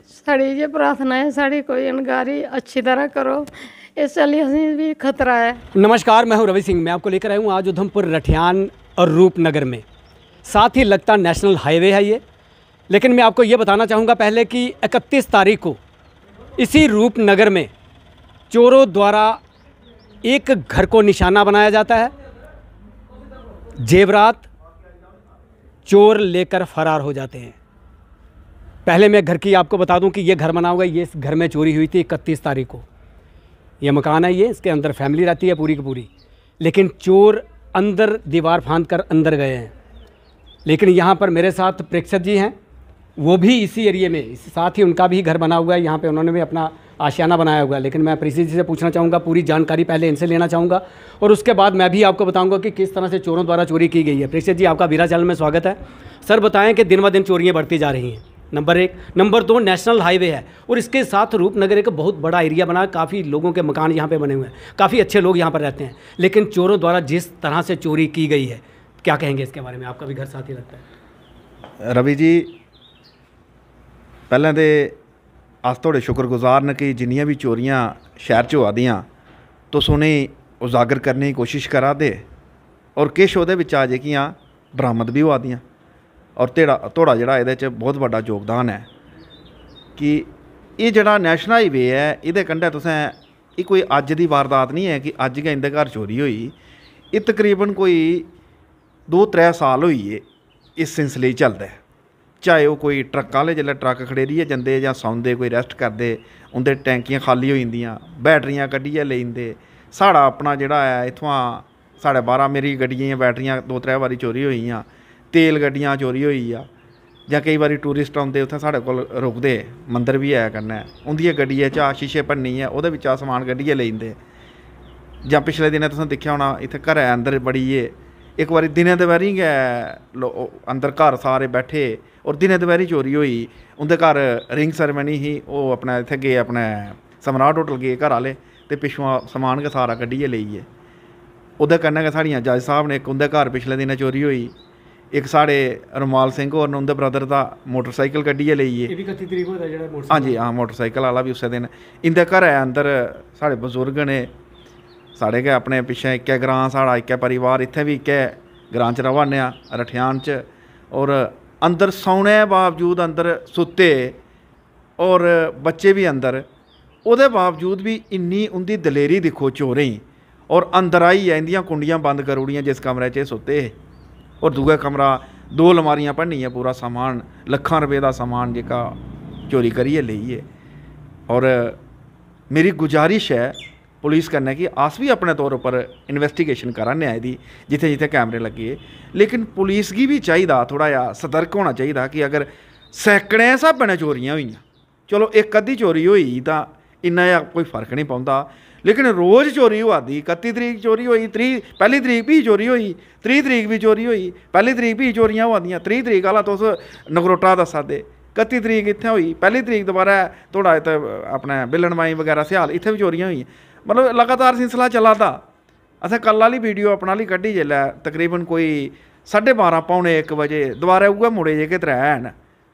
साड़ी ये प्रार्थना है, साड़ी कोई अनगारी अच्छी तरह करो, इसलिए हमें भी खतरा है। नमस्कार, मैं हूं रवि सिंह। मैं आपको लेकर आया हूं आज उधमपुर, रठियान और रूपनगर में। साथ ही लगता नेशनल हाईवे है ये। लेकिन मैं आपको ये बताना चाहूँगा पहले कि 31 तारीख को इसी रूपनगर में चोरों द्वारा एक घर को निशाना बनाया जाता है। जेवरात चोर लेकर फरार हो जाते हैं। पहले मैं घर की आपको बता दूं कि ये घर बना हुआ है, ये इस घर में चोरी हुई थी 31 तारीख को। ये मकान है, ये इसके अंदर फैमिली रहती है पूरी की पूरी। लेकिन चोर अंदर दीवार फांद कर अंदर गए हैं। लेकिन यहाँ पर मेरे साथ प्रेक्षक जी हैं, वो भी इसी एरिए में, साथ ही उनका भी घर बना हुआ है। यहाँ पे उन्होंने भी अपना आशियाना बनाया हुआ है। लेकिन मैं प्रेक्षक जी से पूछना चाहूँगा, पूरी जानकारी पहले इनसे लेना चाहूँगा और उसके बाद मैं भी आपको बताऊँगा कि किस तरह से चोरों द्वारा चोरी की गई है। प्रेक्षक जी, आपका वीरा चैनल में स्वागत है। सर, बताएं कि दिन ब दिन चोरियाँ बढ़ती जा रही हैं, नंबर 1। नंबर 2, नेशनल हाईवे है और इसके साथ रूपनगर एक बहुत बड़ा एरिया बना, काफ़ी लोगों के मकान यहाँ पे बने हुए हैं, काफ़ी अच्छे लोग यहाँ पर रहते हैं। लेकिन चोरों द्वारा जिस तरह से चोरी की गई है, क्या कहेंगे इसके बारे में? आपका भी घर साथ ही लगता है। रवि जी, पहले तो अस थोड़े शुक्रगुजार न कि जिन्नियां भी चोरियां शहर च होआ दियां तुस उनें उजागर करने की कोशिश करा दे और किश ओहदे विच जेह्कियां बरामद भी होआ दियां। और थोड़ा जिहड़ा इहदे च बहुत बड़ा योगदान है कि ये जिहड़ा नेशनल हाईवे है, इहदे कंढै तुसें एह् कोई अज्ज दी वारदात नहीं है कि अज्ज गै इंदे घर चोरी होई। एह् तकरीबन कोई 2-3 साल होई गे इस सिलसिले चलदा है। चाहे वह कोई ट्रक आह्ले जिसलै ट्रक खड़ेरियै जंदे जां सौंदे, कोई रैस्ट करदे, उंदे टैंकियां खाली होई जंदियां, बैटरियां कड्ढियै लेई जंदे। साढ़ा अपना जिहड़ा है इत्थुआं साढ़े 12 मेरी गड्डियें दियां बैटरियां 2-3 बारी चोरी होई गेइयां। तेल गड्डियां चोरी होई आ, जां कई बारी टूरिस्ट आउंदे उत्थें साढ़े कोल रुकदे, मंदर भी है कन्नै, उंदियें गड्डियें चा शीशे भन्नियै ओहदे बिच्चा समान कड्ढियै लेई जंदे। जां पिछले दिनें तुसें दिक्खेआ होना इत्थें घरै अंदर बड़ियै इक बारी दिनें दपैह्रीं गै अंदर घर सारे बैठे और दिनें दपैह्रीं चोरी होई। उंदे घर रिंग सैरेमनी ही, ओह् अपने इत्थें गे, अपने सम्राट होटल गे घर आह्ले, ते पिच्छुआं समान गै सारा कड्ढियै लेई गे। ओह्दे कन्नै गै साढ़ियां जज साहब ने, इक उंदे घर पिछले दिनें चोरी होई। एक साढ़े रमाल सिंह होर ने, उंदे ब्रदर दा मोटरसाइकिल कड्ढियै लेई गे। हाँ जी, हाँ, मोटरसाइकिल आह्ला भी उस्सै दिन। इंदे घरै अंदर साढ़े बजुर्ग ने, साढ़े गै अपने पिच्छे इक्कै ग्रांऽ साढ़ा, इक्कै परिवार, इत्थें भी इक्कै ग्रांऽ च रवा ने रठियान च। और अंदर सौने बावजूद अंदर सुत्ते और बच्चे भी अंदर, ओह्दे बावजूद भी इन्नी उंदी दलेरी दिक्खो चोरें गी। और अंदर आइयै इंदियां कुंडियां बंद करी ओड़ियां जिस कमरे च सुत्ते हे, और दूआ कमरा 2 अलमारियां भन्नियां, पूरा समान लक्खां रपेऽ दा समान जेह्का चोरी करियै लेइयै। और मेरी गुजारिश है पुलिस कन्नै कि अस भी अपने तौर पर इन्वेस्टिगेशन करा ने एह्दी जित्थें जित्थें कैमरे लगे। लेकिन पुलिस गी भी चाहिदा थोड़ा जिहा सतर्क होना चाहिदा कि अगर सैकड़ें स्हाबै नै चोरियां होइयां, चलो इक अद्धी चोरी होई तां इन्ना जिहा कोई फर्क नहीं पौंदा। लेकिन रोज़ चोरी होआ दी, 31 तरीक चोरी होई, 1 तरीक भी चोरी होई, 3 तरीक भी चोरी होई, 1 तरीक भी चोरियां होआ दियां। 3 तरीक आह्ला तुस नगरोटा दस्सा दे, 31 तरीक इत्थें होई, 1 तरीक दोबारा थोड़ा इत्थै अपने बिलनमाई वगैरह स्याल इत्थें भी चोरियां होई। मतलब लगातार सिलसिला चला दा। असें कल आह्ली वीडियो अपना आह्ली कड्ढी जेल्लै तकरीबन कोई 12:30 पौने 1 बजे दोबारा उ'ऐ मुड़े जेह्के 3 हैन,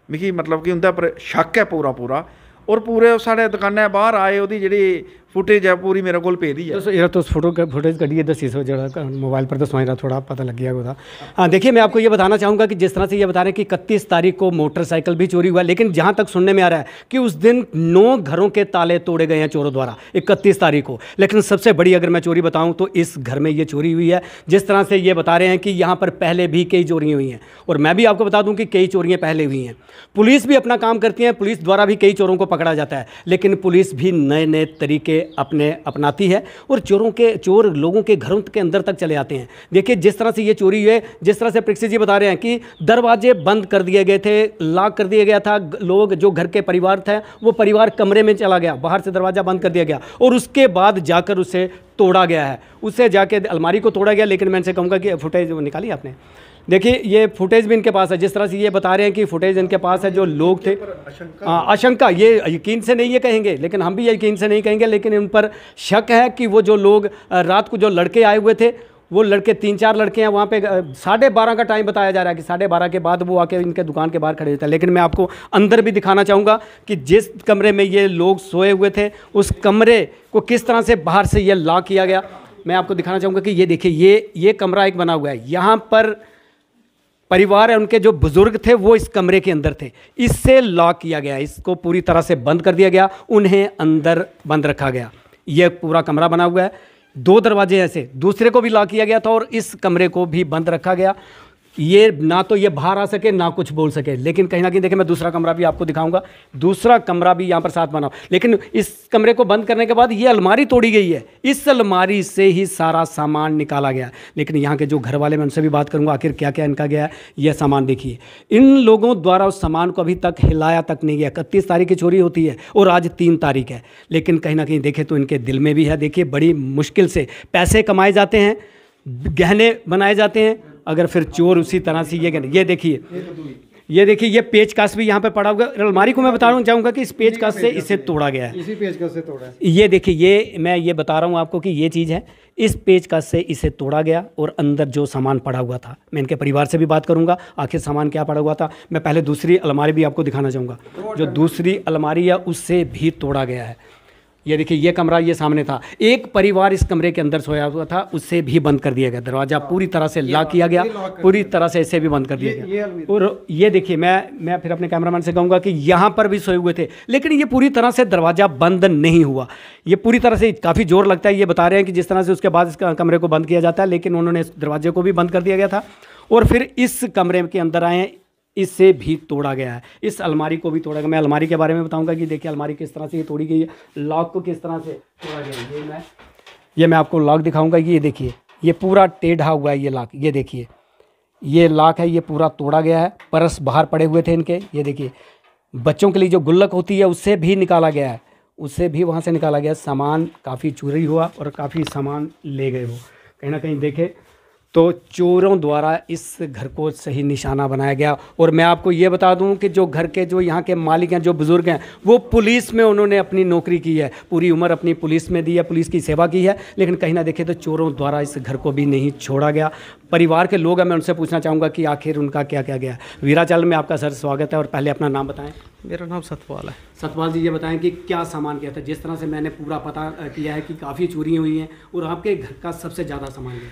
मिगी मतलब कि उं'दे उप्पर शक है पूरा। और पूरे साढ़े दुकानै बाहर आए, ओह्दी जेह्ड़ी फुटेज है पूरी मेरे कोल पेदी है। तुस फुटेज कड्ढियै दस्सी सो जेह्ड़ा मोबाइल पर दसवाई रहा, थोड़ा पता लग गया ओह्दा। हाँ, देखिए, मैं आपको ये बताना चाहूँगा कि जिस तरह से ये बता रहे हैं कि 31 तारीख को मोटरसाइकिल भी चोरी हुआ। लेकिन जहाँ तक सुनने में आ रहा है कि उस दिन 9 घरों के ताले तोड़े गए हैं चोरों द्वारा 31 तारीख को। लेकिन सबसे बड़ी अगर मैं चोरी बताऊँ तो इस घर में ये चोरी हुई है। जिस तरह से ये बता रहे हैं कि यहाँ पर पहले भी कई चोरियाँ हुई हैं, और मैं भी आपको बता दूँ कि कई चोरियाँ पहले हुई हैं। पुलिस भी अपना काम करती है, पुलिस द्वारा भी कई चोरों को पकड़ा जाता है। लेकिन पुलिस भी नए नए तरीके अपनाती है और चोर लोगों के घरों के अंदर तक चले आते हैं। देखिए, जिस तरह से ये चोरी हुई है, जिस तरह से प्रेक्षक जी बता रहे हैं कि दरवाजे बंद कर दिए गए थे, लॉक कर दिया गया था। लोग जो घर के परिवार थे, वो परिवार कमरे में चला गया, बाहर से दरवाज़ा बंद कर दिया गया और उसके बाद जाकर उसे तोड़ा गया है। उससे जाके अलमारी को तोड़ा गया। लेकिन मैं इनसे कहूँगा कि फुटेज निकाली आपने, देखिए ये फुटेज भी इनके पास है। जिस तरह से ये बता रहे हैं कि फुटेज इनके पास है, जो लोग थे, आशंका, ये यकीन से नहीं ये कहेंगे, लेकिन हम भी यकीन से नहीं कहेंगे, लेकिन इन पर शक है कि वो जो लोग रात को जो लड़के आए हुए थे, वो लड़के 3-4 लड़के हैं वहाँ पे 12:30 का टाइम बताया जा रहा है कि 12:30 के बाद वो आके इनके दुकान के बाहर खड़े होते हैं। लेकिन मैं आपको अंदर भी दिखाना चाहूँगा कि जिस कमरे में ये लोग सोए हुए थे उस कमरे को किस तरह से बाहर से ये लॉक किया गया। मैं आपको दिखाना चाहूँगा कि ये देखिए, ये कमरा एक बना हुआ है, यहाँ पर परिवार है उनके जो बुजुर्ग थे वो इस कमरे के अंदर थे, इससे लॉक किया गया, इसको पूरी तरह से बंद कर दिया गया, उन्हें अंदर बंद रखा गया। यह पूरा कमरा बना हुआ है, 2 दरवाजे ऐसे, दूसरे को भी लॉक किया गया था और इस कमरे को भी बंद रखा गया। ये ना तो ये बाहर आ सके ना कुछ बोल सके। लेकिन कहीं ना कहीं देखिए, मैं दूसरा कमरा भी आपको दिखाऊंगा, दूसरा कमरा भी यहाँ पर साथ बना। लेकिन इस कमरे को बंद करने के बाद ये अलमारी तोड़ी गई है, इस अलमारी से ही सारा सामान निकाला गया। लेकिन यहाँ के जो घर वाले, मैं उनसे भी बात करूँगा आखिर क्या क्या इनका गया है। यह सामान देखिए, इन लोगों द्वारा उस सामान को अभी तक हिलाया तक नहीं गया। 31 तारीख की चोरी होती है और आज 3 तारीख है, लेकिन कहीं ना कहीं देखें तो इनके दिल में भी है। देखिए, बड़ी मुश्किल से पैसे कमाए जाते हैं, गहने बनाए जाते हैं, अगर फिर चोर उसी तरह से ये देखिए, ये पेचकस भी यहाँ पे पड़ा हुआ। अलमारी को मैं बताना चाहूँगा कि इस पेचकस से इसे तोड़ा गया है, इसी पेचकस से तोड़ा है। ये देखिए, मैं ये बता रहा हूँ आपको कि ये चीज़ है, इस पेचकस से इसे तोड़ा गया और अंदर जो सामान पड़ा हुआ था, मैं इनके परिवार से भी बात करूँगा आखिर सामान क्या पड़ा हुआ था। मैं पहले दूसरी अलमारी भी आपको दिखाना चाहूँगा, जो दूसरी अलमारी है उससे भी तोड़ा गया है। ये देखिए, ये कमरा ये सामने था, एक परिवार इस कमरे के अंदर सोया हुआ था, उससे भी बंद कर दिया गया, दरवाज़ा पूरी तरह से लॉक किया गया, पूरी तरह से इसे भी बंद कर दिया गया। और ये देखिए, मैं फिर अपने कैमरामैन से कहूँगा कि यहाँ पर भी सोए हुए थे, लेकिन ये पूरी तरह से दरवाज़ा बंद नहीं हुआ। ये पूरी तरह से काफ़ी जोर लगता है, ये बता रहे हैं कि जिस तरह से उसके बाद इस कमरे को बंद किया जाता है, लेकिन उन्होंने इस दरवाजे को भी बंद कर दिया गया था और फिर इस कमरे के अंदर आए, इससे भी तोड़ा गया है, इस अलमारी को भी तोड़ा गया। मैं अलमारी के बारे में बताऊंगा कि देखिए अलमारी किस तरह से ये तोड़ी गई है, लॉक को किस तरह से तोड़ा गया है। ये मैं आपको लॉक दिखाऊंगा कि ये देखिए, ये पूरा टेढ़ा हुआ है ये लॉक, ये देखिए ये लॉक है, ये पूरा तोड़ा गया है। पर्स बाहर पड़े हुए थे इनके, ये देखिए बच्चों के लिए जो गुल्लक होती है उससे भी निकाला गया है, उससे भी वहाँ से निकाला गया। सामान काफ़ी चोरी हुआ और काफ़ी सामान ले गए वो, कहीं ना कहीं देखे तो चोरों द्वारा इस घर को सही निशाना बनाया गया। और मैं आपको ये बता दूं कि जो घर के जो यहाँ के मालिक हैं, जो बुज़ुर्ग हैं, वो पुलिस में उन्होंने अपनी नौकरी की है, पूरी उम्र अपनी पुलिस में दी है, पुलिस की सेवा की है, लेकिन कहीं ना देखे तो चोरों द्वारा इस घर को भी नहीं छोड़ा गया। परिवार के लोग हैं, मैं उनसे पूछना चाहूँगा कि आखिर उनका क्या क्या गया। वीराचल में आपका सर स्वागत है, और पहले अपना नाम बताएँ। मेरा नाम सतपाल है। सतपाल जी, ये बताएं कि क्या सामान गया था। जिस तरह से मैंने पूरा पता किया है कि काफ़ी चोरियाँ हुई हैं और आपके घर का सबसे ज़्यादा सामान गया।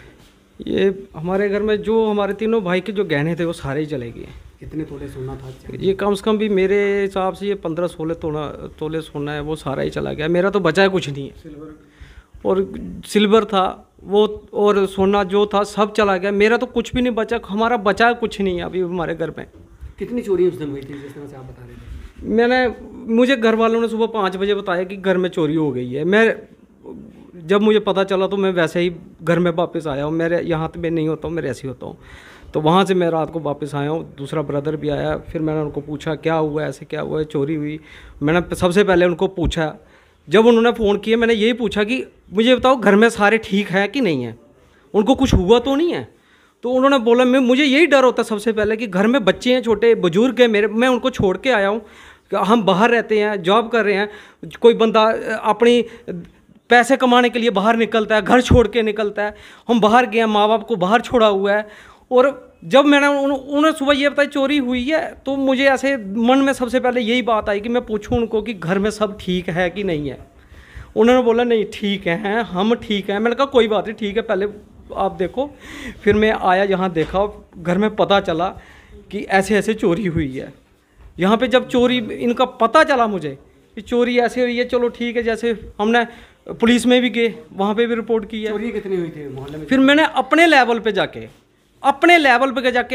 ये हमारे घर में जो हमारे तीनों भाई के जो गहने थे वो सारे ही चले गए। कितने तोले सोना था? ये कम से कम भी मेरे हिसाब से ये 15-16 तोले सोना है, वो सारा ही चला गया। मेरा तो बचा है कुछ नहीं है, और सिल्वर था वो, और सोना जो था सब चला गया। मेरा तो कुछ भी नहीं बचा, हमारा बचा है कुछ नहीं है अभी हमारे घर में। कितनी चोरी उस दिन हुई थी जिस तरह से आप बता रहे थे? मुझे घर वालों ने सुबह 5 बजे बताया कि घर में चोरी हो गई है। मैं जब मुझे पता चला तो मैं वैसे ही घर में वापस आया हूँ। मेरे यहाँ तो मैं नहीं होता हूँ, मैं ऐसे ही होता हूँ। तो वहाँ से मैं रात को वापस आया हूँ, दूसरा ब्रदर भी आया। फिर मैंने उनको पूछा क्या हुआ, ऐसे क्या हुआ है, चोरी हुई। मैंने सबसे पहले उनको पूछा, जब उन्होंने फ़ोन किया मैंने यही पूछा कि मुझे बताओ घर में सारे ठीक है कि नहीं है, उनको कुछ हुआ तो नहीं है। तो उन्होंने बोला, मुझे यही डर होता सबसे पहले कि घर में बच्चे हैं, छोटे बुजुर्ग हैं मेरे, मैं उनको छोड़ के आया हूँ, हम बाहर रहते हैं, जॉब कर रहे हैं। कोई बंदा अपनी पैसे कमाने के लिए बाहर निकलता है, घर छोड़ के निकलता है। हम बाहर गए हैं, माँ बाप को बाहर छोड़ा हुआ है। और जब मैंने उन्हें सुबह ये बताया चोरी हुई है, तो मुझे ऐसे मन में सबसे पहले यही बात आई कि मैं पूछूं उनको कि घर में सब ठीक है कि नहीं है। उन्होंने बोला नहीं ठीक है, हम ठीक हैं। मैंने कहा कोई बात नहीं, ठीक है, पहले आप देखो। फिर मैं आया यहाँ, देखा, घर में पता चला कि ऐसे ऐसे चोरी हुई है। यहाँ पे जब चोरी इनका पता चला मुझे कि चोरी ऐसे हुई है, चलो ठीक है, जैसे हमने पुलिस में भी गए, वहाँ पे भी रिपोर्ट की है। चोरी कितनी हुई थी मोहल्ले में? फिर मैंने अपने लेवल पे जाके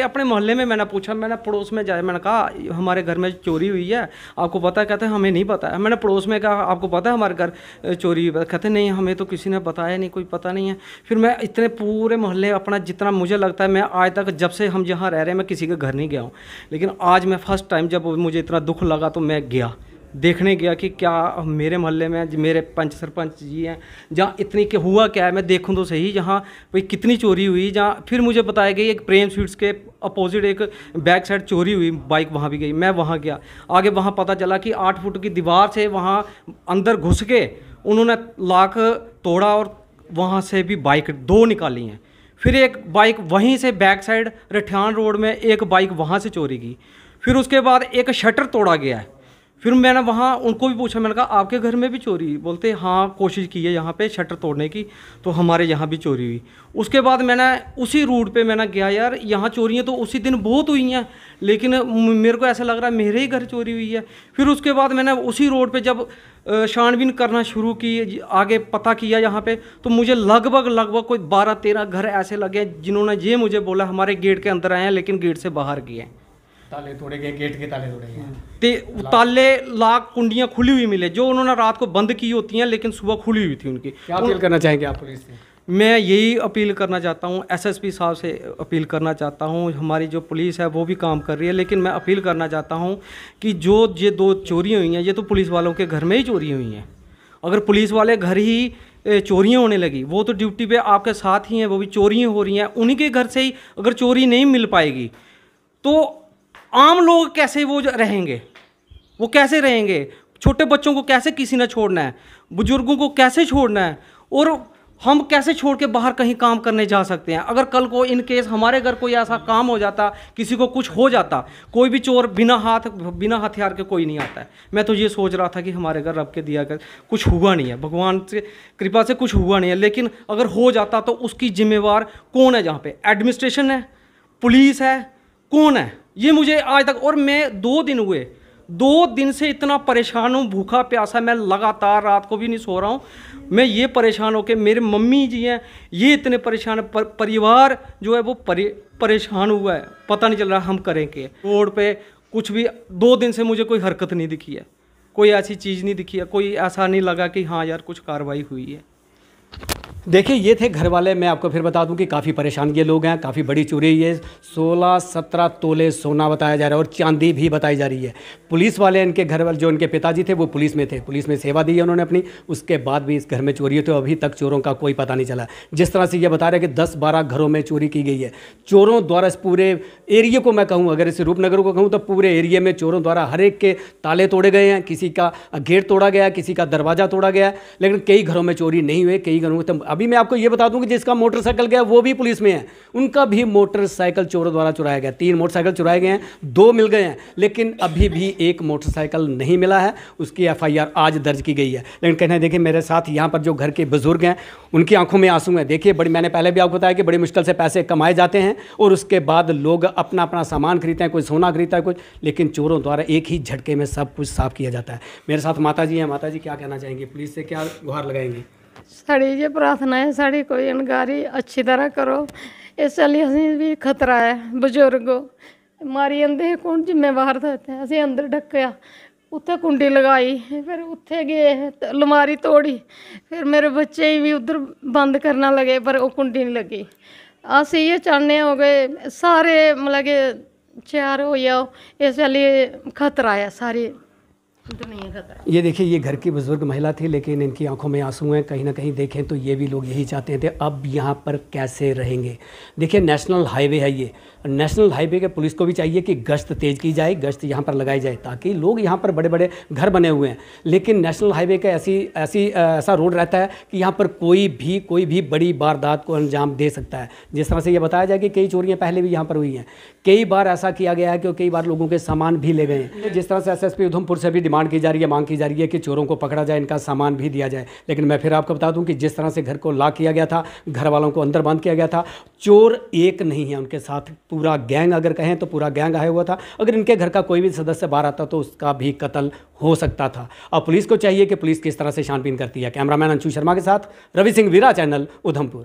अपने मोहल्ले में मैंने पूछा, मैंने पड़ोस में जाए, मैंने कहा हमारे घर में चोरी हुई है, आपको पता है? कहते हैं हमें नहीं पता है। मैंने पड़ोस में कहा आपको पता है हमारे घर चोरी हुई है? कहते नहीं, हमें तो किसी ने बताया नहीं, कोई पता नहीं है। फिर मैं इतने पूरे मोहल्ले, अपना जितना मुझे लगता है, मैं आज तक जब से हम यहाँ रह रहे हैं मैं किसी के घर नहीं गया हूँ, लेकिन आज मैं फर्स्ट टाइम जब मुझे इतना दुख लगा तो मैं गया, देखने गया कि क्या मेरे मोहल्ले में मेरे पंच सरपंच जी हैं, जहाँ इतनी के हुआ क्या है, मैं देखूं तो सही जहाँ भाई कितनी चोरी हुई। जहाँ फिर मुझे बताया गया एक प्रेम स्वीट्स के अपोजिट एक बैक साइड चोरी हुई, बाइक वहाँ भी गई, मैं वहाँ गया। आगे वहाँ पता चला कि 8 फुट की दीवार से वहाँ अंदर घुस के उन्होंने लॉक तोड़ा और वहाँ से भी बाइक 2 निकाली हैं। फिर एक बाइक वहीं से बैक साइड रठियान रोड में एक बाइक वहाँ से चोरी की। फिर उसके बाद एक शटर तोड़ा गया है। फिर मैंने वहाँ उनको भी पूछा, मैंने कहा आपके घर में भी चोरी? बोलते हाँ कोशिश की है यहाँ पे शटर तोड़ने की, तो हमारे यहाँ भी चोरी हुई। उसके बाद मैंने उसी रूट पे मैंने गया, यार यहाँ चोरियाँ तो उसी दिन बहुत हुई हैं, लेकिन मेरे को ऐसा लग रहा है मेरे ही घर चोरी हुई है। फिर उसके बाद मैंने उसी रोड पे जब छानबीन करना शुरू की, आगे पता किया यहाँ पे, तो मुझे लगभग कोई 12-13 घर ऐसे लगे जिन्होंने ये मुझे बोला हमारे गेट के अंदर आए हैं लेकिन गेट से बाहर गए हैं। ताले तोड़े गए, गेट के ताले तोड़े गए, ते ताले लाख कुंडियाँ खुली हुई मिले जो उन्होंने रात को बंद की होती हैं लेकिन सुबह खुली हुई थी उनकी। क्या अपील करना चाहेंगे आप पुलिस से? मैं यही अपील करना चाहता हूँ, एसएसपी साहब से अपील करना चाहता हूँ। हमारी जो पुलिस है वो भी काम कर रही है, लेकिन मैं अपील करना चाहता हूँ कि जो ये 2 चोरियाँ हुई हैं ये तो पुलिस वालों के घर में ही चोरियाँ हुई हैं। अगर पुलिस वाले घर ही चोरियाँ होने लगी, वो तो ड्यूटी पे आपके साथ ही हैं, वो भी चोरियाँ हो रही हैं, उन्हीं के घर से ही अगर चोरी नहीं मिल पाएगी तो आम लोग कैसे वो रहेंगे? वो कैसे रहेंगे? छोटे बच्चों को कैसे किसी ने छोड़ना है? बुजुर्गों को कैसे छोड़ना है? और हम कैसे छोड़ के बाहर कहीं काम करने जा सकते हैं? अगर कल को इन केस हमारे घर कोई ऐसा काम हो जाता, किसी को कुछ हो जाता, कोई भी चोर बिना हथियार के कोई नहीं आता है। मैं तो ये सोच रहा था कि हमारे घर रब के दिया कर कुछ हुआ नहीं है, भगवान से कृपा से कुछ हुआ नहीं है, लेकिन अगर हो जाता तो उसकी जिम्मेवार कौन है? जहाँ पे एडमिनिस्ट्रेशन है, पुलिस है, कौन है? ये मुझे आज तक, और मैं 2 दिन हुए, 2 दिन से इतना परेशान हूँ, भूखा प्यासा, मैं लगातार रात को भी नहीं सो रहा हूँ। मैं ये परेशान होकर, मेरे मम्मी जी हैं ये इतने परेशान, परिवार जो है वो परेशान हुआ है, पता नहीं चल रहा हम करें क्या। रोड पे कुछ भी 2 दिन से मुझे कोई हरकत नहीं दिखी है, कोई ऐसी चीज़ नहीं दिखी है, कोई ऐसा नहीं लगा कि हाँ यार कुछ कार्रवाई हुई है। देखिए ये थे घर वाले। मैं आपको फिर बता दूं कि काफ़ी परेशान ये लोग हैं, काफ़ी बड़ी चोरी हुई है। 16-17 तोले सोना बताया जा रहा है और चांदी भी बताई जा रही है। पुलिस वाले, इनके घर वाले जो इनके पिताजी थे वो पुलिस में थे, पुलिस में सेवा दी है उन्होंने अपनी, उसके बाद भी इस घर में चोरी हुई, तो अभी तक चोरों का कोई पता नहीं चला। जिस तरह से ये बता रहे हैं कि 10-12 घरों में चोरी की गई है चोरों द्वारा। इस पूरे एरिया को मैं कहूँ, अगर इस रूपनगर को कहूँ तो पूरे एरिया में चोरों द्वारा हर एक के ताले तोड़े गए हैं, किसी का गेट तोड़ा गया, किसी का दरवाज़ा तोड़ा गया, लेकिन कई घरों में चोरी नहीं हुई, कई घरों में। तो अभी मैं आपको ये बता दूं कि जिसका मोटरसाइकिल गया वो भी पुलिस में है, उनका भी मोटरसाइकिल चोरों द्वारा चुराया गया। 3 मोटरसाइकिल चुराए गए हैं, 2 मिल गए हैं, लेकिन अभी भी एक मोटरसाइकिल नहीं मिला है। उसकी FIR आज दर्ज की गई है। लेकिन कहना है, देखिए मेरे साथ यहाँ पर जो घर के बुजुर्ग हैं उनकी आंखों में आंसू हैं। देखिए मैंने पहले भी आपको बताया कि बड़ी मुश्किल से पैसे कमाए जाते हैं और उसके बाद लोग अपना अपना सामान खरीदते हैं, कोई सोना खरीदता है कुछ, लेकिन चोरों द्वारा एक ही झटके में सब कुछ साफ किया जाता है। मेरे साथ माता जी हैं। माता जी क्या कहना चाहेंगी? पुलिस से क्या गुहार लगाएंगी? साड़ी ये प्रार्थना है, साड़ी कोई इनकारी अच्छी तरह करो। इसलिए असें भी खतरा है बजुर्गो, मारी अंदे कौन जिम्मेवार था? असें अंदर ढक्या, उत्थे कुंडी लगाई, फिर उत्थे गए अलमारी तोड़ी, फिर मेरे बच्चे भी उधर बंद करना लगे पर वो कुंडी नहीं लगी। अस ये चाहने हो गए सारे मतलब कि 4 हो जाओ, इसलिए खतरा है सारी दुनिया खतरा। ये देखिए ये घर की बुजुर्ग महिला थी, लेकिन इनकी आंखों में आंसू हैं। कहीं ना कहीं देखें तो ये भी लोग यही चाहते थे, अब यहाँ पर कैसे रहेंगे। देखिए नेशनल हाईवे है ये, नेशनल हाईवे के पुलिस को भी चाहिए कि गश्त तेज़ की जाए, गश्त यहाँ पर लगाई जाए, ताकि लोग यहाँ पर बड़े बड़े घर बने हुए हैं, लेकिन नेशनल हाईवे का ऐसा रोड रहता है कि यहाँ पर कोई भी बड़ी वारदात को अंजाम दे सकता है। जिस तरह से ये बताया जाए कि कई चोरियाँ पहले भी यहाँ पर हुई हैं, कई बार ऐसा किया गया है कि कई बार लोगों के सामान भी ले गए हैं। जिस तरह से SSP उधमपुर से भी डिमांड की जा रही है, मांग की जा रही है कि चोरों को पकड़ा जाए, इनका सामान भी दिया जाए। लेकिन मैं फिर आपको बता दूं कि जिस तरह से घर को लॉक किया गया था, घर वालों को अंदर बंद किया गया था, चोर एक नहीं है, उनके साथ पूरा गैंग, अगर कहें तो पूरा गैंग आया हुआ था। अगर इनके घर का कोई भी सदस्य बाहर आता तो उसका भी कत्ल हो सकता था। अब पुलिस को चाहिए कि पुलिस किस तरह से छानबीन करती है। कैमरामैन अंशु शर्मा के साथ रवि सिंह, वीरा चैनल, उधमपुर।